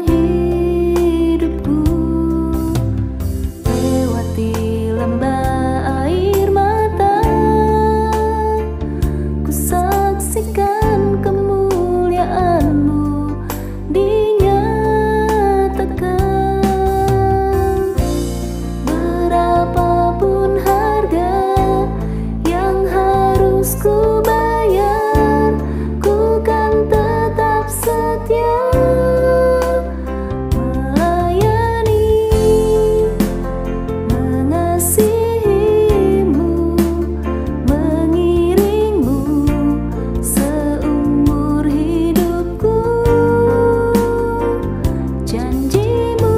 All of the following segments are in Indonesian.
hidupku. Lewati lembah air mata, ku saksikan kemuliaan-Mu dinyatakan. Berapapun harga yang harus ku bayar, ku kan tetap setia melayani, mengasihi-Mu, mengiring-Mu seumur hidupku. Janji-Mu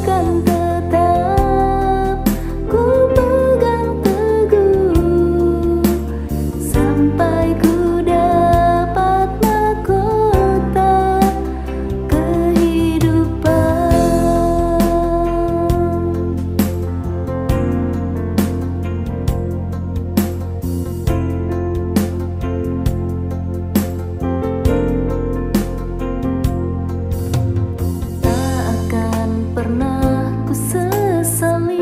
kan tetap ku pegang teguh, sampai ku dapat mahkota kehidupan. Tak akan pernah ku sesali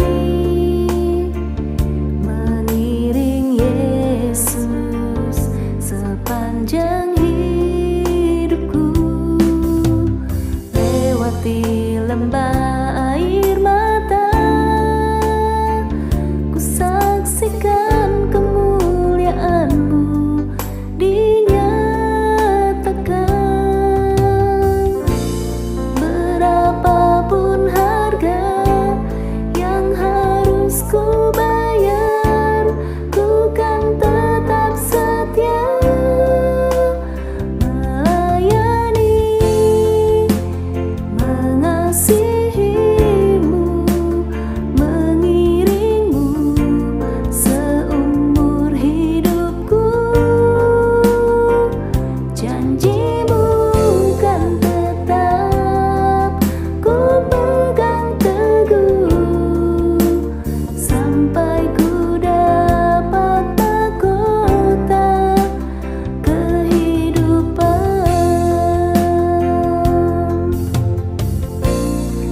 mengiring Yesus sepanjang hidupku. Lewati lembah air mata, ku saksikan kemuliaan-Mu dinyatakan. Berapapun harga yang harus ku bayar, ku kan tetap setia melayani, mengasihi-Mu, mengiring-Mu seumur hidupku. Janji-Mu kan tetap ku pegang teguh, sampai ku dapat mahkota kehidupan.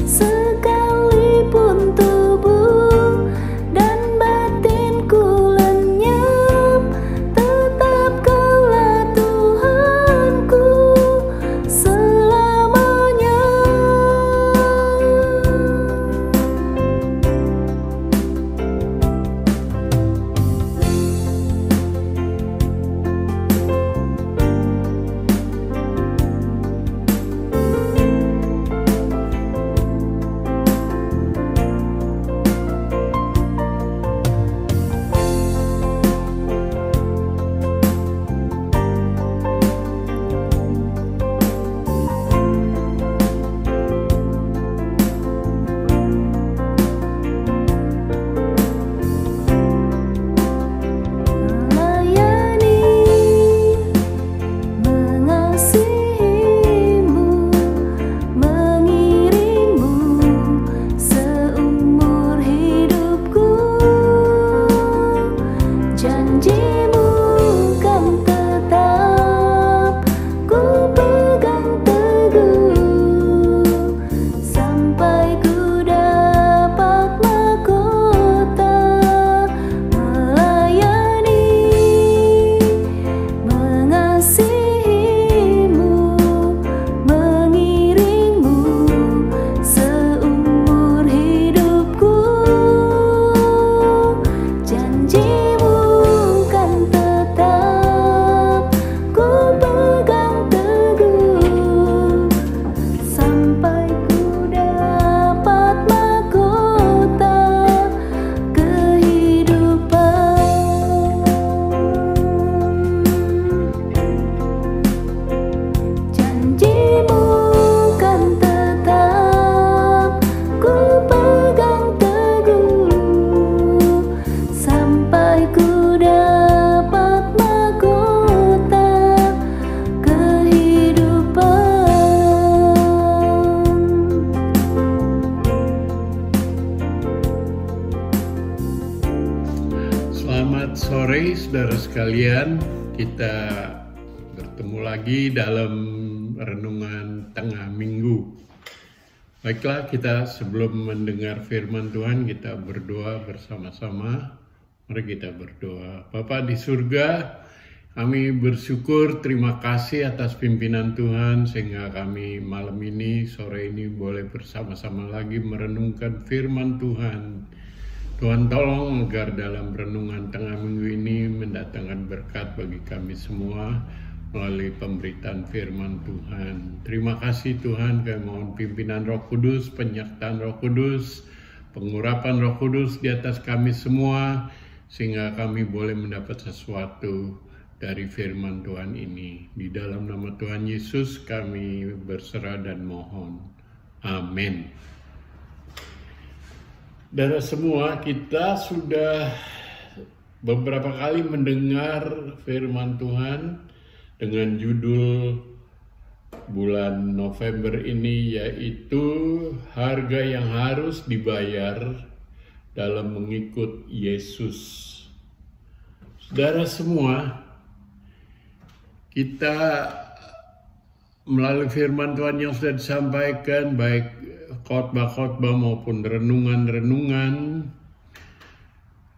Sekalipun tubuh dan batinku lenyap, tetap Kaulah Tuhanku selamanya. Melayani, mengasihi-Mu, mengiring-Mu seumur hidupku. Janji-Mu kan tetap ku pegang teguh, sampai ku dapat mahkota melayani, mengasihi-Mu, mengiring-Mu seumur hidupku. Janji-Mu kan tetap ku pegang teguh, sampai ku dapat mahkota kehidupan. Janji-Mu kan tetap ku pegang teguh, sampai ku dapat mahkota kehidupan. Selamat sore saudara sekalian, kita bertemu lagi dalam renungan tengah minggu. Baiklah, kita sebelum mendengar firman Tuhan, kita berdoa bersama-sama. Mari kita berdoa. Bapa di surga, kami bersyukur, terima kasih atas pimpinan Tuhan sehingga kami malam ini, sore ini boleh bersama-sama lagi merenungkan firman Tuhan. Tuhan tolong agar dalam renungan tengah minggu ini mendatangkan berkat bagi kami semua melalui pemberitaan firman Tuhan. Terima kasih Tuhan, kami mohon pimpinan Roh Kudus, penyertaan Roh Kudus, pengurapan Roh Kudus di atas kami semua, sehingga kami boleh mendapat sesuatu dari firman Tuhan ini. Di dalam nama Tuhan Yesus kami berserah dan mohon. Amin. Saudara semua, kita sudah beberapa kali mendengar firman Tuhan dengan judul bulan November ini, yaitu harga yang harus dibayar dalam mengikut Yesus. Saudara semua, kita melalui firman Tuhan yang sudah disampaikan, baik khotbah-khotbah maupun renungan-renungan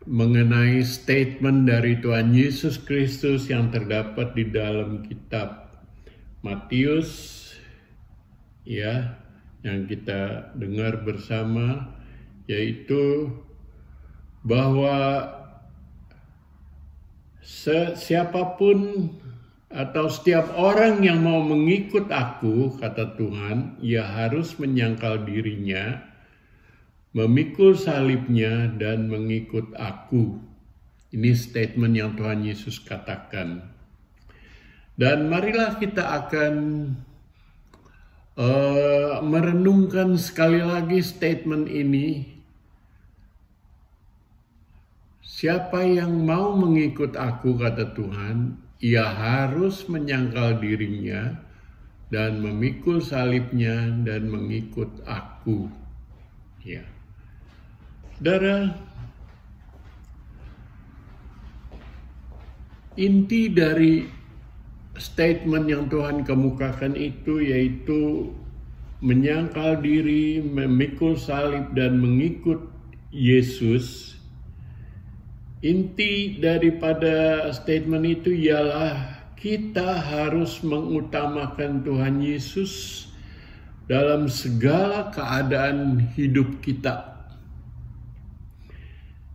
mengenai statement dari Tuhan Yesus Kristus yang terdapat di dalam kitab Matius, ya, yang kita dengar bersama, yaitu bahwa siapapun atau setiap orang yang mau mengikut aku, kata Tuhan, ia harus menyangkal dirinya, memikul salibnya, dan mengikut aku. Ini statement yang Tuhan Yesus katakan. Dan marilah kita akan merenungkan sekali lagi statement ini. Siapa yang mau mengikut aku, kata Tuhan, ia harus menyangkal dirinya dan memikul salibnya dan mengikut aku. Ya. Saudara, inti dari statement yang Tuhan kemukakan itu yaitu menyangkal diri, memikul salib, dan mengikut Yesus. Inti daripada statement itu ialah kita harus mengutamakan Tuhan Yesus dalam segala keadaan hidup kita.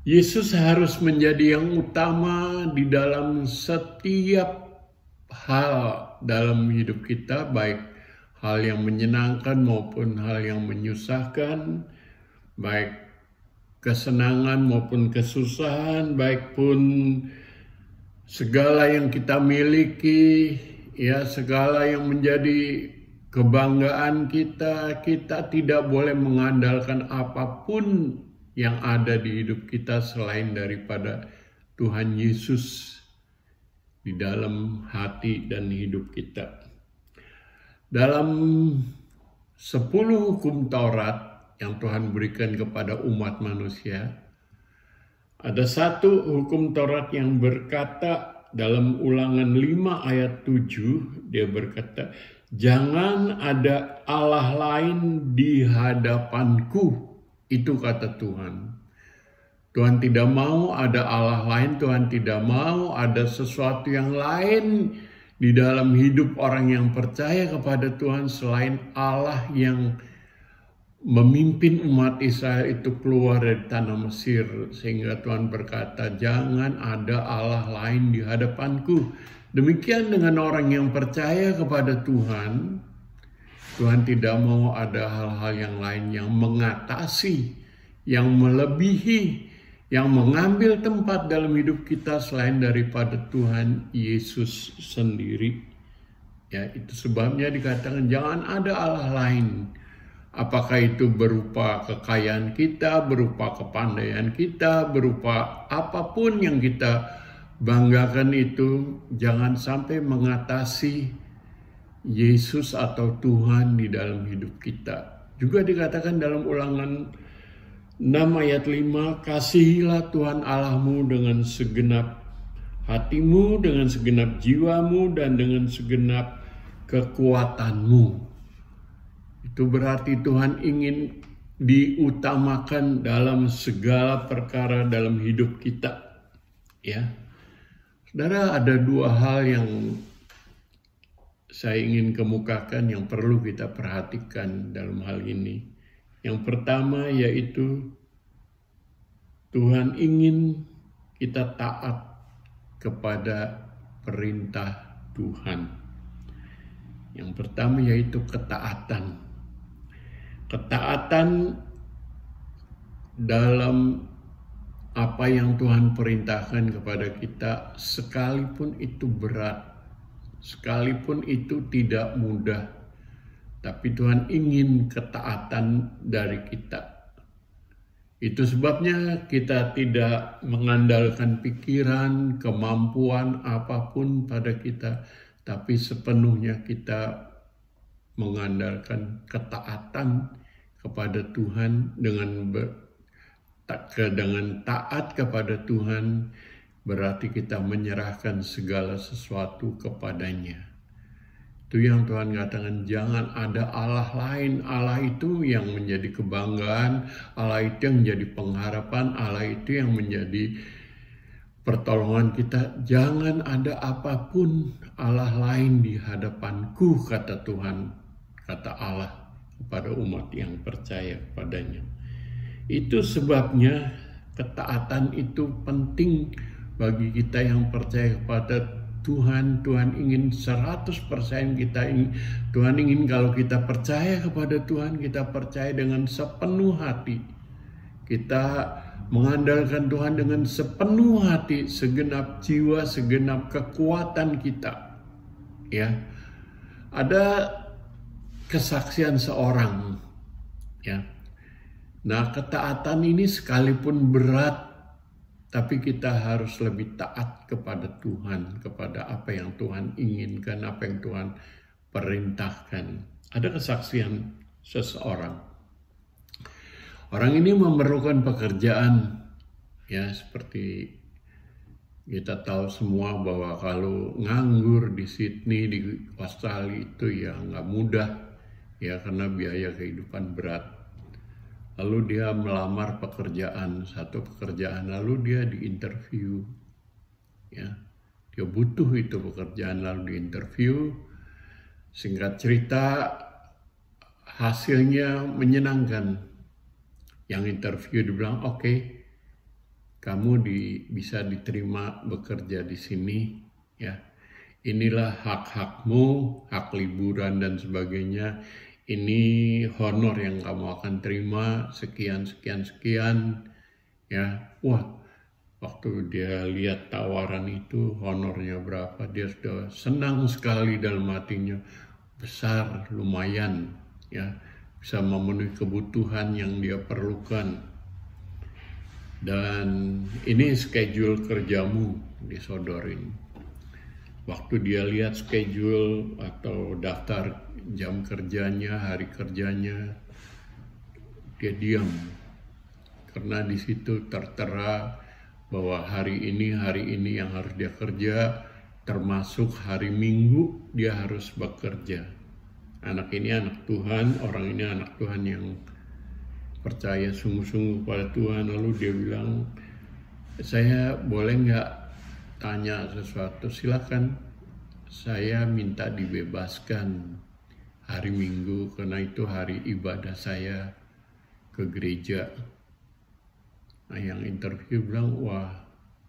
Yesus harus menjadi yang utama di dalam setiap hal dalam hidup kita, baik hal yang menyenangkan maupun hal yang menyusahkan, baik kesenangan maupun kesusahan, baik pun segala yang kita miliki, ya, segala yang menjadi kebanggaan kita, kita tidak boleh mengandalkan apapun yang ada di hidup kita selain daripada Tuhan Yesus di dalam hati dan hidup kita. Dalam 10 hukum Taurat yang Tuhan berikan kepada umat manusia, ada satu hukum Taurat yang berkata dalam Ulangan 5 ayat 7, dia berkata, "Jangan ada Allah lain di hadapanku." Itu kata Tuhan. Tuhan tidak mau ada Allah lain, Tuhan tidak mau ada sesuatu yang lain di dalam hidup orang yang percaya kepada Tuhan selain Allah yang memimpin umat Israel itu keluar dari tanah Mesir. Sehingga Tuhan berkata, jangan ada Allah lain di hadapanku. Demikian dengan orang yang percaya kepada Tuhan. Tuhan tidak mau ada hal-hal yang lain yang mengatasi, yang melebihi, yang mengambil tempat dalam hidup kita selain daripada Tuhan Yesus sendiri. Ya, itu sebabnya dikatakan jangan ada Allah lain. Apakah itu berupa kekayaan kita, berupa kepandaian kita, berupa apapun yang kita banggakan itu, jangan sampai mengatasi Yesus atau Tuhan di dalam hidup kita. Juga dikatakan dalam Ulangan 6 ayat 5, kasihilah Tuhan Allahmu dengan segenap hatimu, dengan segenap jiwamu, dan dengan segenap kekuatanmu. itu berarti Tuhan ingin diutamakan dalam segala perkara dalam hidup kita. Ya, saudara, ada dua hal yang saya ingin kemukakan yang perlu kita perhatikan dalam hal ini. Yang pertama yaitu Tuhan ingin kita taat kepada perintah Tuhan. Yang pertama yaitu ketaatan. Ketaatan dalam apa yang Tuhan perintahkan kepada kita, sekalipun itu berat, sekalipun itu tidak mudah, tapi Tuhan ingin ketaatan dari kita. Itu sebabnya kita tidak mengandalkan pikiran, kemampuan apapun pada kita, tapi sepenuhnya kita mengandalkan ketaatan kepada Tuhan. Dengan taat kepada Tuhan berarti kita menyerahkan segala sesuatu kepadanya. Itu yang Tuhan katakan, jangan ada Allah lain. Allah itu yang menjadi kebanggaan, Allah itu yang menjadi pengharapan, Allah itu yang menjadi pertolongan kita. Jangan ada apapun Allah lain di hadapanku, kata Tuhan, kata Allah kepada umat yang percaya kepadanya. Itu sebabnya ketaatan itu penting bagi kita yang percaya kepada Tuhan. Tuhan ingin 100% Tuhan ingin kalau kita percaya kepada Tuhan, kita percaya dengan sepenuh hati. Kita mengandalkan Tuhan dengan sepenuh hati, segenap jiwa, segenap kekuatan kita. Ya. Ada kesaksian seorang, ya. Nah, ketaatan ini sekalipun berat, tapi kita harus lebih taat kepada Tuhan, kepada apa yang Tuhan inginkan, apa yang Tuhan perintahkan. Ada kesaksian seseorang. Orang ini memerlukan pekerjaan, ya, seperti kita tahu semua bahwa kalau nganggur di Sydney, di Australia itu ya nggak mudah, ya, karena biaya kehidupan berat. Lalu dia melamar pekerjaan, satu pekerjaan, lalu dia diinterview, ya, dia butuh itu pekerjaan, lalu diinterview. Singkat cerita, hasilnya menyenangkan. Yang interview dibilang, oke, kamu bisa diterima bekerja di sini, ya. Inilah hak-hakmu, hak liburan dan sebagainya. Ini honor yang kamu akan terima, sekian, ya. Wah, waktu dia lihat tawaran itu, honornya berapa, dia sudah senang sekali dalam hatinya. Besar, lumayan, ya, bisa memenuhi kebutuhan yang dia perlukan. Dan ini schedule kerjamu disodorin. Waktu dia lihat schedule atau daftar jam kerjanya, hari kerjanya, dia diam. Karena di situ tertera bahwa hari ini yang harus dia kerja, termasuk hari Minggu dia harus bekerja. Anak ini anak Tuhan, orang ini anak Tuhan yang percaya sungguh-sungguh pada Tuhan. Lalu dia bilang, saya boleh nggak tanya sesuatu? Silakan. Saya minta dibebaskan hari Minggu karena itu hari ibadah saya ke gereja. Nah, yang interview bilang, wah,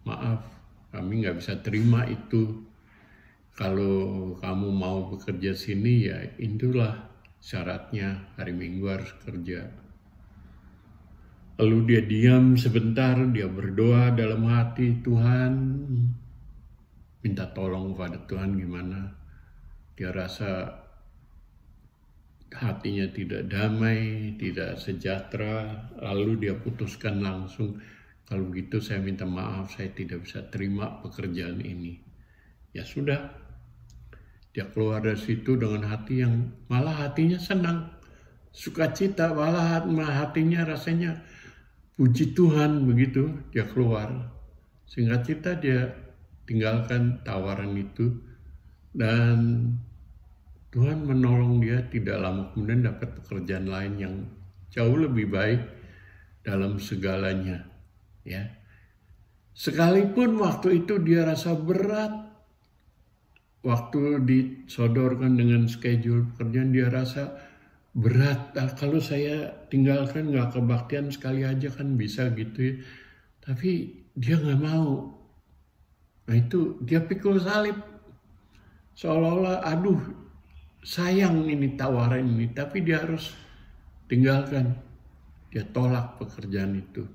maaf, kami nggak bisa terima itu. Kalau kamu mau bekerja sini, ya itulah syaratnya, hari Minggu harus kerja. Lalu dia diam sebentar, dia berdoa dalam hati, Tuhan, minta tolong kepada Tuhan gimana. Dia rasa hatinya tidak damai, tidak sejahtera, lalu dia putuskan langsung, kalau gitu saya minta maaf, saya tidak bisa terima pekerjaan ini. Ya sudah, dia keluar dari situ dengan hati yang malah hatinya senang, sukacita, malah hatinya rasanya puji Tuhan. Begitu dia keluar, singkat cerita dia tinggalkan tawaran itu dan Tuhan menolong dia, tidak lama kemudian dapat pekerjaan lain yang jauh lebih baik dalam segalanya. Ya, sekalipun waktu itu dia rasa berat, waktu disodorkan dengan schedule pekerjaan dia rasa berat. Kalau saya tinggalkan nggak kebaktian sekali aja kan bisa gitu ya. Tapi dia nggak mau. Nah itu dia pikul salib. Seolah-olah aduh sayang ini tawaran ini. Tapi dia harus tinggalkan. Dia tolak pekerjaan itu.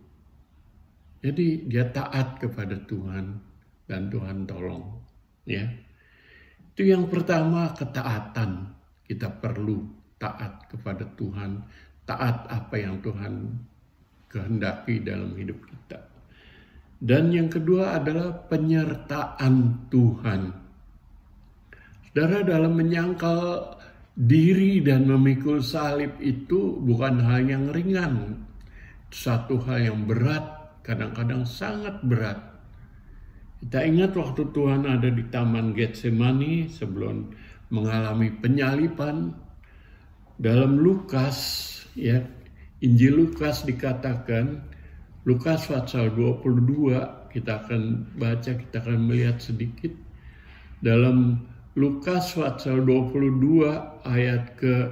Jadi dia taat kepada Tuhan. Dan Tuhan tolong. Ya. Itu yang pertama, ketaatan. Kita perlu taat kepada Tuhan. Taat apa yang Tuhan kehendaki dalam hidup kita. Dan yang kedua adalah penyertaan Tuhan. Saudara, dalam menyangkal diri dan memikul salib itu bukan hal yang ringan. Satu hal yang berat, kadang-kadang sangat berat. Kita ingat waktu Tuhan ada di Taman Getsemani sebelum mengalami penyaliban. Dalam Lukas, ya, Injil Lukas dikatakan, Lukas pasal 22, kita akan baca, kita akan melihat sedikit. Dalam Lukas pasal 22 ayat ke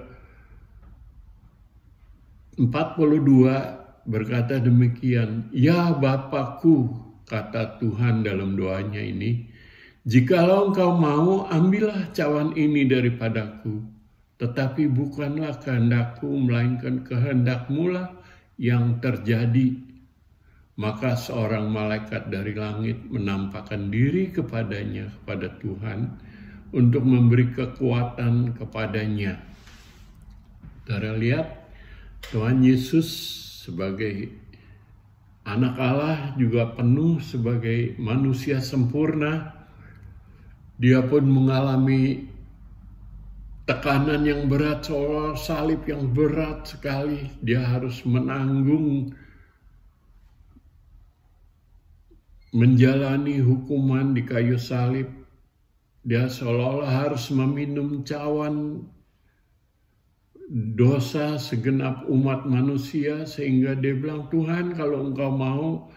42 berkata demikian, "Ya Bapakku," kata Tuhan dalam doanya ini, "jikalau engkau mau, ambillah cawan ini daripadaku, tetapi bukanlah kehendakku, melainkan kehendakmu lah yang terjadi." Maka seorang malaikat dari langit menampakkan diri kepadanya, kepada Tuhan, untuk memberi kekuatan kepadanya. Saudara lihat, Tuhan Yesus sebagai anak Allah juga penuh sebagai manusia sempurna. Dia pun mengalami tekanan yang berat, soal salib yang berat sekali. Dia harus menanggung, menjalani hukuman di kayu salib. Dia seolah-olah harus meminum cawan dosa segenap umat manusia, sehingga dia bilang, "Tuhan, kalau engkau mau,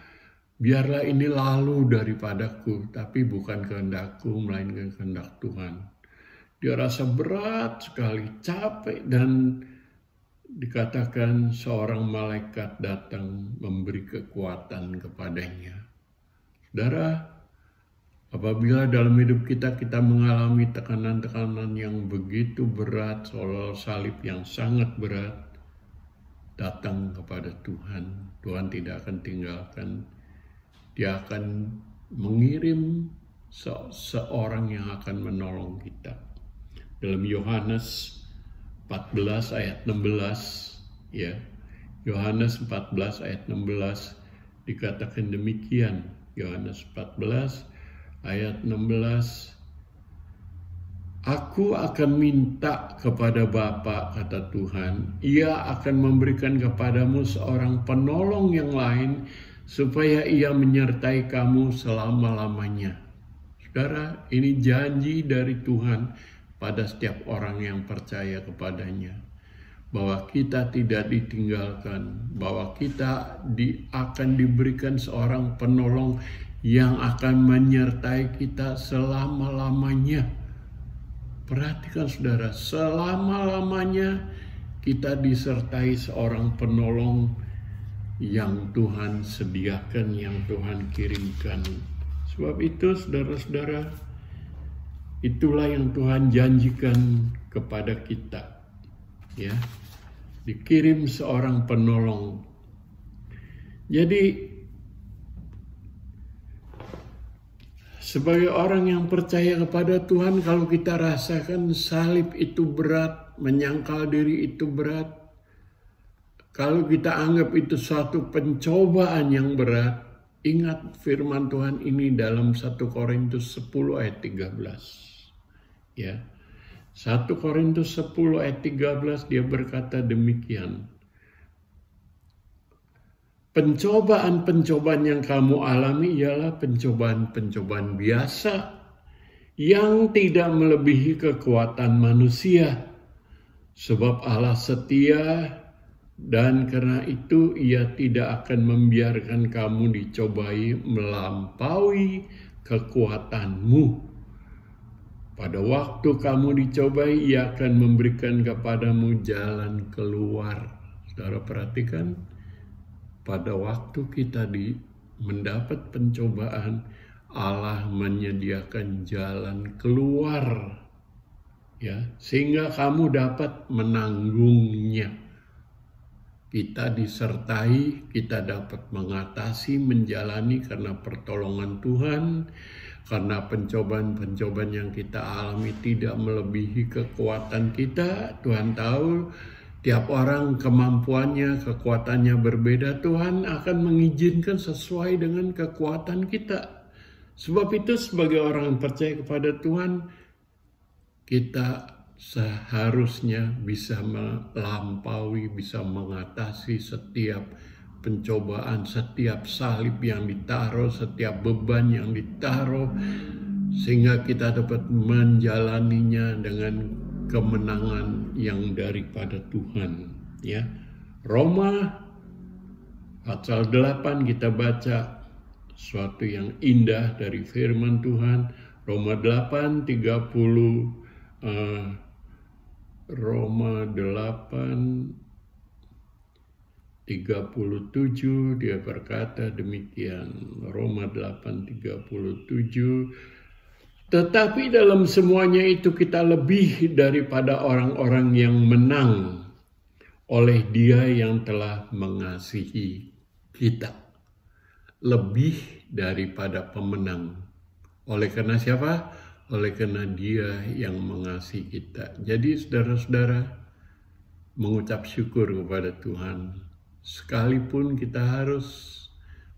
biarlah ini lalu daripadaku, tapi bukan kehendakku, melainkan kehendak Tuhan." Dia rasa berat sekali, capek, dan dikatakan seorang malaikat datang memberi kekuatan kepadanya. Saudara, apabila dalam hidup kita mengalami tekanan-tekanan yang begitu berat, soal salib yang sangat berat, datang kepada Tuhan. Tuhan tidak akan tinggalkan. Dia akan mengirim seorang yang akan menolong kita. Dalam Yohanes 14 ayat 16, ya, Yohanes 14 ayat 16 dikatakan demikian. Yohanes 14 ayat 16, "Aku akan minta kepada Bapa," kata Tuhan, "Ia akan memberikan kepadamu seorang penolong yang lain, supaya ia menyertai kamu selama-lamanya." Saudara, ini janji dari Tuhan pada setiap orang yang percaya kepadanya, bahwa kita tidak ditinggalkan, bahwa kita akan diberikan seorang penolong yang akan menyertai kita selama-lamanya. Perhatikan saudara, selama-lamanya kita disertai seorang penolong yang Tuhan sediakan, yang Tuhan kirimkan. Sebab itu saudara-saudara, itulah yang Tuhan janjikan kepada kita. Ya, dikirim seorang penolong. Jadi sebagai orang yang percaya kepada Tuhan, kalau kita rasakan salib itu berat, menyangkal diri itu berat, kalau kita anggap itu suatu pencobaan yang berat, ingat firman Tuhan ini dalam 1 Korintus 10 ayat 13. Ya, 1 Korintus 10 ayat 13 dia berkata demikian, "Pencobaan-pencobaan yang kamu alami ialah pencobaan-pencobaan biasa yang tidak melebihi kekuatan manusia. Sebab Allah setia, dan karena itu Ia tidak akan membiarkan kamu dicobai melampaui kekuatanmu. Pada waktu kamu dicobai, Ia akan memberikan kepadamu jalan keluar. Saudara perhatikan, pada waktu kita mendapat pencobaan, Allah menyediakan jalan keluar, ya, sehingga kamu dapat menanggungnya. Kita disertai, kita dapat mengatasi, menjalani karena pertolongan Tuhan. Karena pencobaan-pencobaan yang kita alami tidak melebihi kekuatan kita. Tuhan tahu tiap orang kemampuannya, kekuatannya berbeda. Tuhan akan mengizinkan sesuai dengan kekuatan kita. Sebab itu sebagai orang yang percaya kepada Tuhan, kita seharusnya bisa melampaui, bisa mengatasi setiap pencobaan, setiap salib yang ditaruh, setiap beban yang ditaruh, sehingga kita dapat menjalaninya dengan kemenangan yang daripada Tuhan. Ya, Roma pasal 8 kita baca sesuatu yang indah dari firman Tuhan. Roma 8 30, Roma 8 37 dia berkata demikian. Roma 8:37, tetapi dalam semuanya itu kita lebih daripada orang-orang yang menang oleh Dia yang telah mengasihi kita. Lebih daripada pemenang. Oleh karena siapa? Oleh karena Dia yang mengasihi kita. Jadi saudara-saudara, mengucap syukur kepada Tuhan. Sekalipun kita harus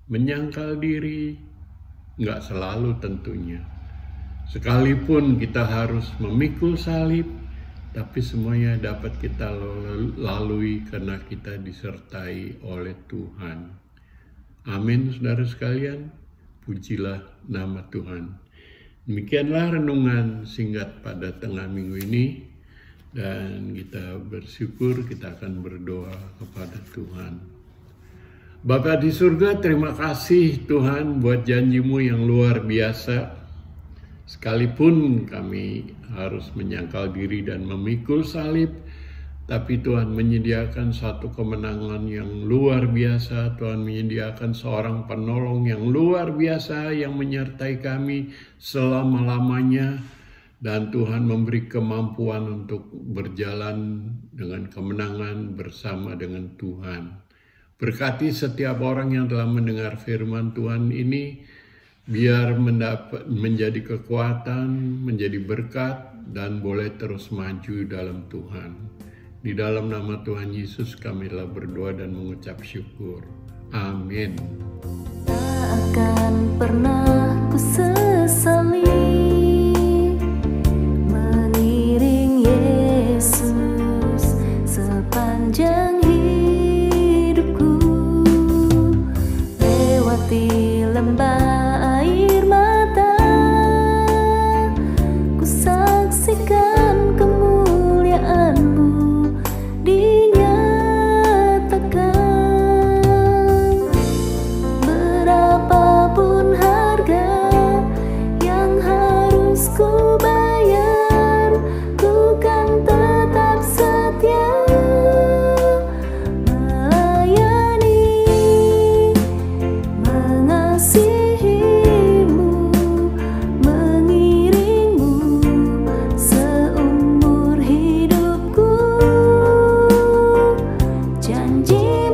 menyangkal diri, nggak selalu tentunya. Sekalipun kita harus memikul salib, tapi semuanya dapat kita lalui karena kita disertai oleh Tuhan. Amin, saudara sekalian. Pujilah nama Tuhan. Demikianlah renungan singkat pada tengah minggu ini. Dan kita bersyukur, kita akan berdoa kepada Tuhan. Bapa di surga, terima kasih Tuhan buat janji-Mu yang luar biasa. Sekalipun kami harus menyangkal diri dan memikul salib, tapi Tuhan menyediakan satu kemenangan yang luar biasa. Tuhan menyediakan seorang penolong yang luar biasa yang menyertai kami selama-lamanya. Dan Tuhan memberi kemampuan untuk berjalan dengan kemenangan bersama dengan Tuhan. Berkati setiap orang yang telah mendengar firman Tuhan ini, biar menjadi kekuatan, menjadi berkat, dan boleh terus maju dalam Tuhan. Di dalam nama Tuhan Yesus kami telah berdoa dan mengucap syukur. Amin. Tak akan pernah ku sesali sepanjang hidupku, lewati lembah air mata, ku saksikan kemuliaan-Mu dinyatakan. Berapapun harga yang harus ku bayar, ku kan tetap setia janji